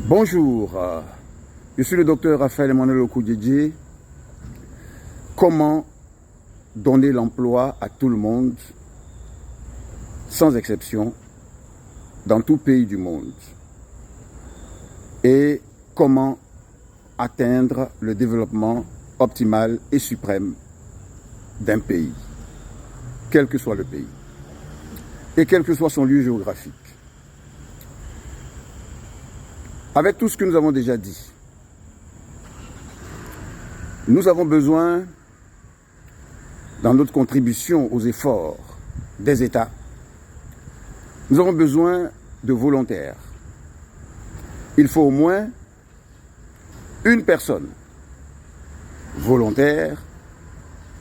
Bonjour, je suis le docteur Raphaël Emmanuel Okoudjedje. Comment donner l'emploi à tout le monde, sans exception, dans tout pays du monde? Et comment atteindre le développement optimal et suprême d'un pays, quel que soit le pays, et quel que soit son lieu géographique. Avec tout ce que nous avons déjà dit, nous avons besoin, dans notre contribution aux efforts des États, nous avons besoin de volontaires. Il faut au moins une personne volontaire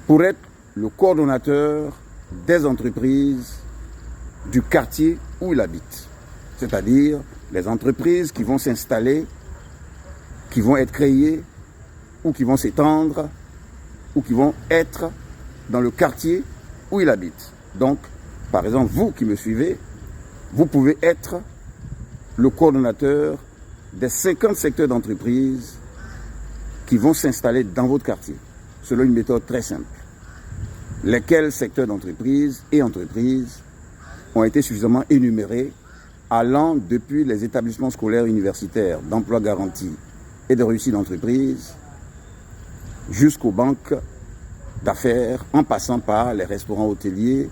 pour être le coordonnateur des entreprises du quartier où il habite. C'est-à-dire les entreprises qui vont s'installer, qui vont être créées, ou qui vont s'étendre, ou qui vont être dans le quartier où il habite. Donc, par exemple, vous qui me suivez, vous pouvez être le coordonnateur des 50 secteurs d'entreprise qui vont s'installer dans votre quartier, selon une méthode très simple. Lesquels secteurs d'entreprise et entreprises ont été suffisamment énumérés, allant depuis les établissements scolaires universitaires d'emploi garanti et de réussite d'entreprise jusqu'aux banques d'affaires, en passant par les restaurants hôteliers,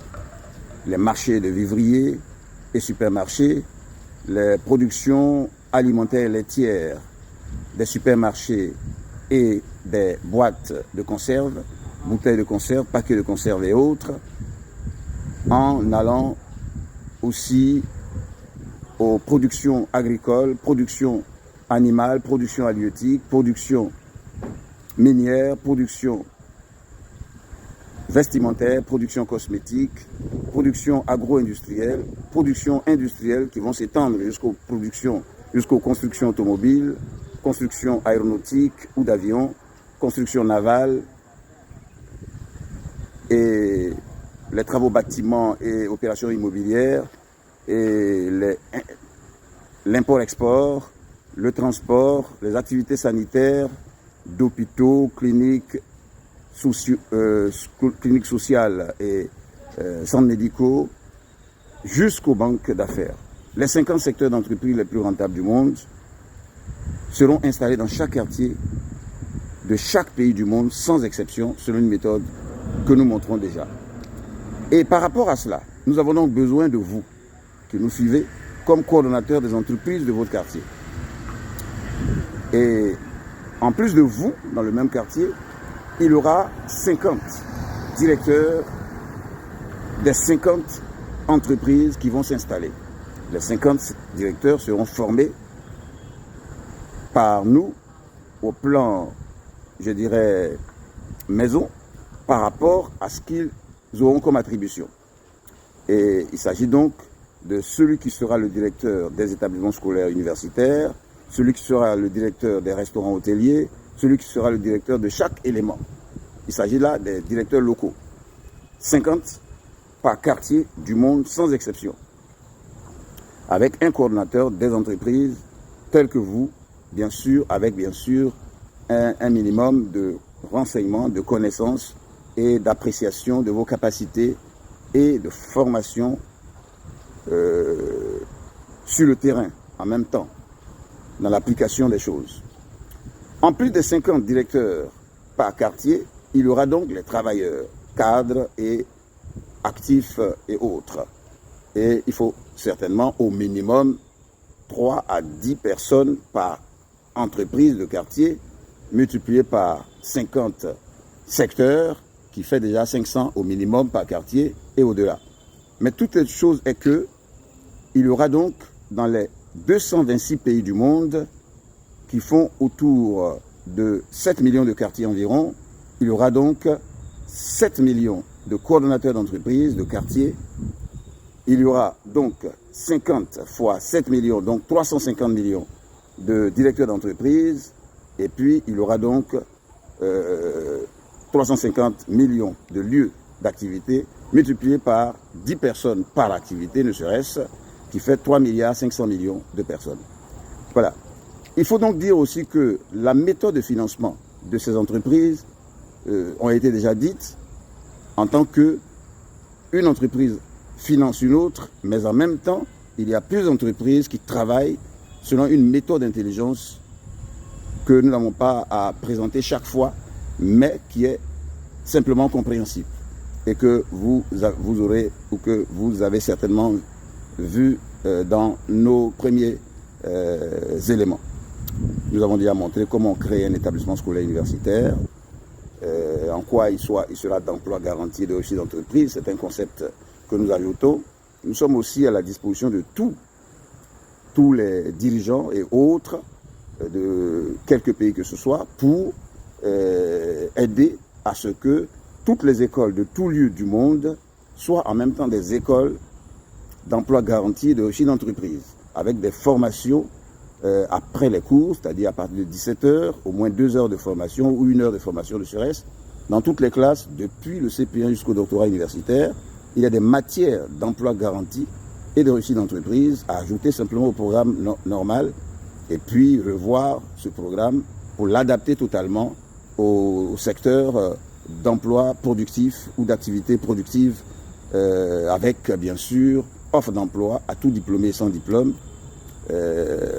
les marchés de vivriers et supermarchés, les productions alimentaires laitières des supermarchés et des boîtes de conserve, bouteilles de conserve, paquets de conserve et autres, en allant aussi aux productions agricoles, production animale, production halieutique, production minière, production vestimentaire, production cosmétique, production agro-industrielle, production industrielle qui vont s'étendre jusqu'aux constructions automobiles, construction aéronautique ou d'avions, construction navale et les travaux bâtiments et opérations immobilières et l'import-export, le transport, les activités sanitaires, d'hôpitaux, cliniques sociales et centres médicaux, jusqu'aux banques d'affaires. Les 50 secteurs d'entreprise les plus rentables du monde seront installés dans chaque quartier de chaque pays du monde, sans exception, selon une méthode que nous montrons déjà. Et par rapport à cela, nous avons donc besoin de vous, qui nous suivez, comme coordonnateur des entreprises de votre quartier. Et en plus de vous, dans le même quartier, il y aura 50 directeurs des 50 entreprises qui vont s'installer. Les 50 directeurs seront formés par nous au plan, je dirais, maison, par rapport à ce qu'ils auront comme attribution. Et il s'agit donc de celui qui sera le directeur des établissements scolaires universitaires, celui qui sera le directeur des restaurants hôteliers, celui qui sera le directeur de chaque élément. Il s'agit là des directeurs locaux. 50 par quartier du monde, sans exception. Avec un coordonnateur des entreprises tel que vous, bien sûr, avec bien sûr un minimum de renseignements, de connaissances et d'appréciation de vos capacités et de formation sur le terrain en même temps, dans l'application des choses. En plus des 50 directeurs par quartier, il y aura donc les travailleurs, cadres et actifs et autres. Et il faut certainement au minimum 3 à 10 personnes par entreprise de quartier, multiplié par 50 secteurs, qui fait déjà 500 au minimum par quartier et au-delà. Mais toute cette chose est que il y aura donc dans les 226 pays du monde qui font autour de 7 millions de quartiers environ, il y aura donc 7 millions de coordonnateurs d'entreprises, de quartiers. Il y aura donc 50 fois 7 millions, donc 350 millions de directeurs d'entreprises. Et puis, il y aura donc 350 millions de lieux d'activité multipliés par 10 personnes par activité, ne serait-ce, qui fait 3,5 milliards de personnes. Voilà. Il faut donc dire aussi que la méthode de financement de ces entreprises ont été déjà dites en tant qu'une entreprise finance une autre, mais en même temps, il y a plusieurs entreprises qui travaillent selon une méthode d'intelligence que nous n'avons pas à présenter chaque fois, mais qui est simplement compréhensible et que vous aurez ou que vous avez certainement vu dans nos premiers éléments. Nous avons déjà montré comment créer un établissement scolaire universitaire, en quoi il sera d'emploi garanti et de réussite d'entreprise. C'est un concept que nous ajoutons. Nous sommes aussi à la disposition de tous les dirigeants et autres de quelques pays que ce soit pour aider à ce que toutes les écoles de tous lieux du monde soient en même temps des écoles d'emploi garanti et de réussite d'entreprise, avec des formations après les cours, c'est-à-dire à partir de 17h, au moins 2 heures de formation ou 1 heure de formation de CRS, dans toutes les classes, depuis le CP1 jusqu'au doctorat universitaire. Il y a des matières d'emploi garanti et de réussite d'entreprise à ajouter simplement au programme normal et puis revoir ce programme pour l'adapter totalement au secteur d'emploi productif ou d'activité productive avec bien sûr offre d'emploi à tout diplômé sans diplôme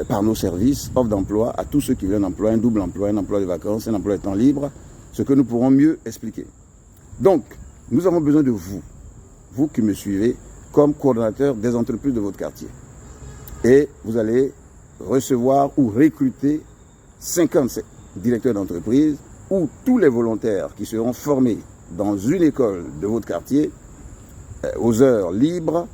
par nos services, offre d'emploi à tous ceux qui veulent un emploi, un double emploi, un emploi de vacances, un emploi de temps libre, ce que nous pourrons mieux expliquer. Donc, nous avons besoin de vous qui me suivez, comme coordonnateur des entreprises de votre quartier. Et vous allez recevoir ou recruter 50 directeurs d'entreprise ou tous les volontaires qui seront formés dans une école de votre quartier aux heures libres,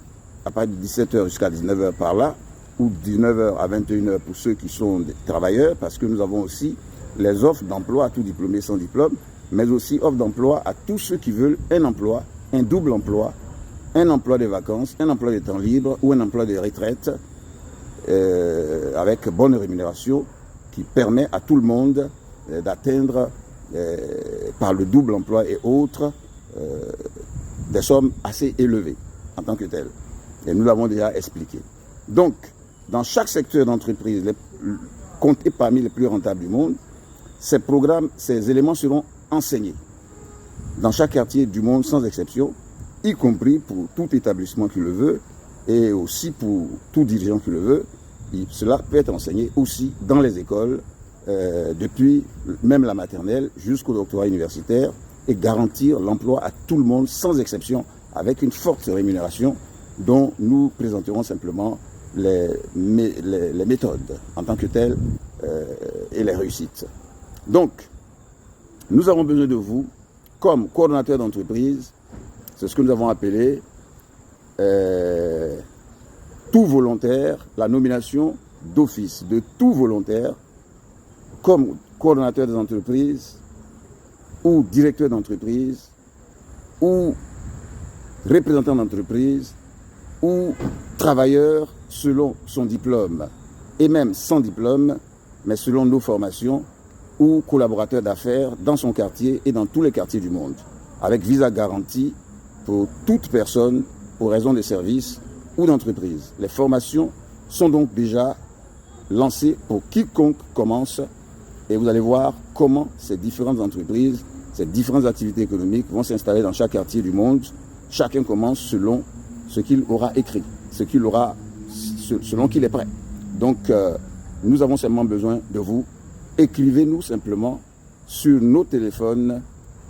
à partir de 17h jusqu'à 19h par là, ou 19h à 21h pour ceux qui sont des travailleurs, parce que nous avons aussi les offres d'emploi à tout diplômé sans diplôme, mais aussi offres d'emploi à tous ceux qui veulent un emploi, un double emploi, un emploi de vacances, un emploi de temps libre ou un emploi de retraite avec bonne rémunération qui permet à tout le monde d'atteindre par le double emploi et autres des sommes assez élevées en tant que telles. Et nous l'avons déjà expliqué. Donc, dans chaque secteur d'entreprise, compté parmi les plus rentables du monde, ces programmes, ces éléments seront enseignés dans chaque quartier du monde sans exception, y compris pour tout établissement qui le veut et aussi pour tout dirigeant qui le veut. Et cela peut être enseigné aussi dans les écoles, depuis même la maternelle jusqu'au doctorat universitaire et garantir l'emploi à tout le monde sans exception avec une forte rémunération dont nous présenterons simplement les méthodes en tant que telles et les réussites. Donc, nous avons besoin de vous comme coordonnateur d'entreprise. C'est ce que nous avons appelé tout volontaire, la nomination d'office de tout volontaire comme coordonnateur des entreprises ou directeur d'entreprise ou représentant d'entreprise ou travailleur selon son diplôme et même sans diplôme, mais selon nos formations ou collaborateur d'affaires dans son quartier et dans tous les quartiers du monde, avec visa garanti pour toute personne pour raison de service ou d'entreprise. Les formations sont donc déjà lancées pour quiconque commence et vous allez voir comment ces différentes entreprises, ces différentes activités économiques vont s'installer dans chaque quartier du monde. Chacun commence selon ce qu'il aura écrit, selon qu'il est prêt. Donc, nous avons seulement besoin de vous. Écrivez-nous simplement sur nos téléphones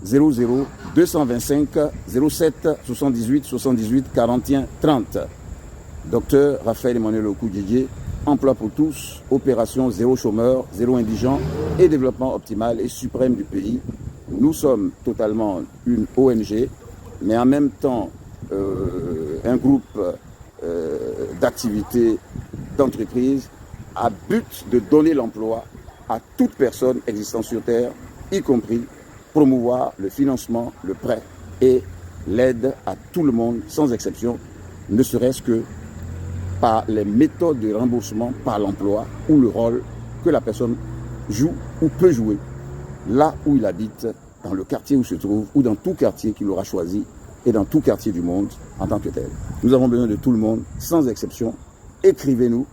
00 225 07 78 78 41 30. Docteur Raphaël Emmanuel Okoudjidje, emploi pour tous, opération zéro chômeur, zéro indigent et développement optimal et suprême du pays. Nous sommes totalement une ONG, mais en même temps un groupe d'activités d'entreprise à but de donner l'emploi à toute personne existant sur Terre, y compris promouvoir le financement, le prêt et l'aide à tout le monde, sans exception, ne serait-ce que par les méthodes de remboursement par l'emploi ou le rôle que la personne joue ou peut jouer là où il habite, dans le quartier où il se trouve ou dans tout quartier qu'il aura choisi et dans tout quartier du monde en tant que tel. Nous avons besoin de tout le monde, sans exception. Écrivez-nous